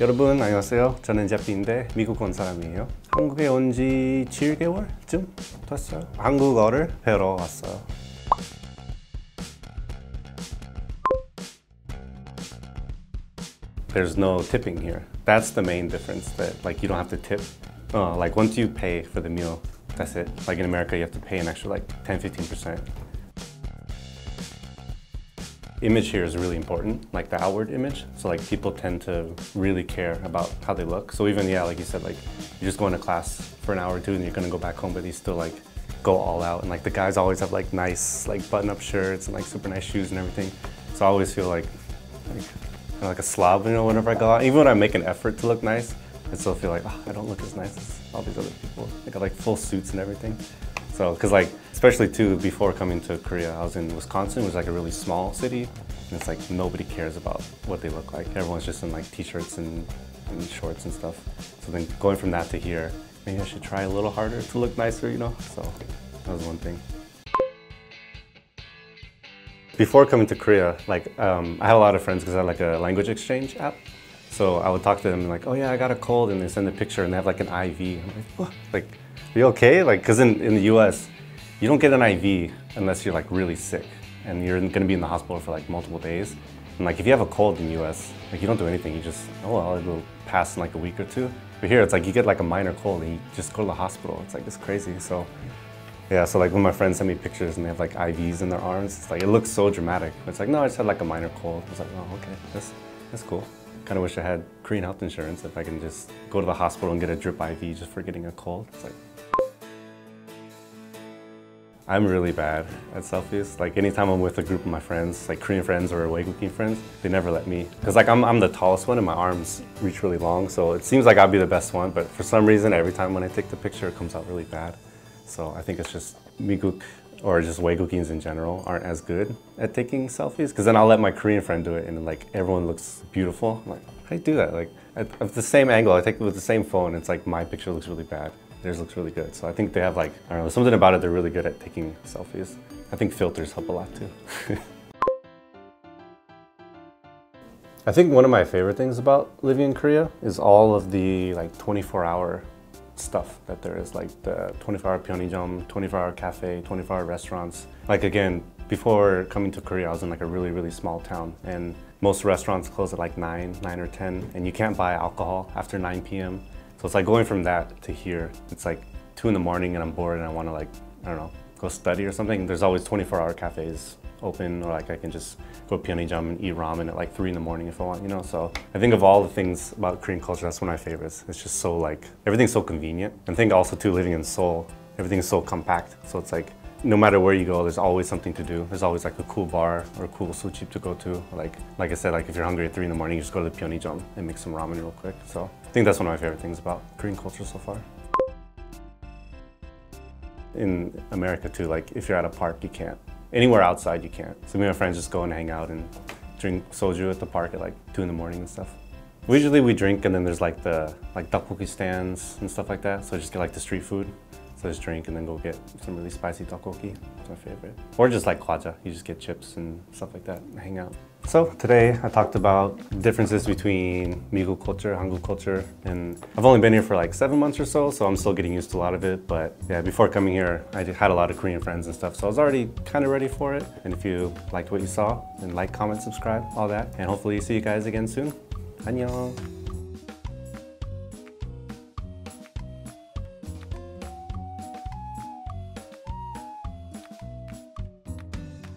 여러분 안녕하세요. 저는 제피인데 미국 온 사람이에요. 한국에 온 지 7개월쯤 됐어요. 한국어를 배우러 왔어요. There's no tipping here. That's the main difference, that like you don't have to tip. Like once you pay for the meal, that's it. Like in America you have to pay an extra like 10-15%. Image here is really important, like the outward image. So like people tend to really care about how they look. So even, yeah, like you said, like you just go into class for an hour or two and you're gonna go back home, but you still like go all out. And like the guys always have like nice like button-up shirts and like super nice shoes and everything. So I always feel like a slob, you know, whenever I go out. Even when I make an effort to look nice, I still feel like, oh, I don't look as nice as all these other people. They got like full suits and everything. So, cause like, especially too, before coming to Korea, I was in Wisconsin, which is like a really small city. And it's like, nobody cares about what they look like. Everyone's just in like t-shirts and shorts and stuff. So then going from that to here, maybe I should try a little harder to look nicer, you know? So that was one thing. Before coming to Korea, like I had a lot of friends because I had like a language exchange app. So I would talk to them like, oh yeah, I got a cold, and they send a picture and they have like an IV. I'm like, what? Like, are you okay? Like, cause in the US, you don't get an IV unless you're like really sick and you're gonna be in the hospital for like multiple days. And like if you have a cold in the US, like you don't do anything, you just, oh well, it'll pass in like a week or two. But here it's like you get like a minor cold and you just go to the hospital. It's like, it's crazy. So yeah, so like when my friends send me pictures and they have like IVs in their arms, it's like, it looks so dramatic. It's like, no, I just had like a minor cold. It's like, oh, okay, that's cool. Kind of wish I had Korean health insurance, if I can just go to the hospital and get a drip IV just for getting a cold. It's like, I'm really bad at selfies. Like anytime I'm with a group of my friends, like Korean friends or 외국인 friends, they never let me. Cause like I'm the tallest one and my arms reach really long. So it seems like I'd be the best one, but for some reason, every time when I take the picture, it comes out really bad. So I think it's just Mi국 or just 외국ins in general aren't as good at taking selfies. Cause then I'll let my Korean friend do it and like everyone looks beautiful. I'm like, how do you do that? Like at the same angle, I take it with the same phone. It's like my picture looks really bad. Theirs looks really good. So I think they have like, I don't know, something about it, they're really good at taking selfies. I think filters help a lot too. I think one of my favorite things about living in Korea is all of the like 24-hour stuff that there is, like the 24-hour 편의점, 24-hour cafe, 24-hour restaurants. Like again, before coming to Korea, I was in like a really, really small town, and most restaurants close at like 9 or 10, and you can't buy alcohol after 9 p.m. So it's like going from that to here, it's like 2 in the morning and I'm bored and I want to like, I don't know, go study or something. There's always 24-hour cafes open, or like I can just go to 편의점 and eat ramen at like 3 in the morning if I want, you know? So I think of all the things about Korean culture, that's one of my favorites. It's just so like, everything's so convenient. And I think also too, living in Seoul, everything's so compact. So it's like, no matter where you go, there's always something to do. There's always like a cool bar or a cool sushi to go to. Like I said, like if you're hungry at 3 in the morning, you just go to the 편의점 and make some ramen real quick. So I think that's one of my favorite things about Korean culture so far. In America too, like if you're at a park, you can't. Anywhere outside, you can't. So me and my friends just go and hang out and drink soju at the park at like 2 in the morning and stuff. Usually we drink and then there's like the tteokbokki stands and stuff like that. So I just get like the street food. So just drink and then go get some really spicy tteokbokki. It's my favorite. Or just like kwaja. You just get chips and stuff like that and hang out. So today I talked about differences between Mi국 culture, Hanguk culture, and I've only been here for like 7 months or so I'm still getting used to a lot of it. But yeah, before coming here, I had a lot of Korean friends and stuff, so I was already kind of ready for it. And if you liked what you saw, then like, comment, subscribe, all that. And hopefully see you guys again soon. 안녕.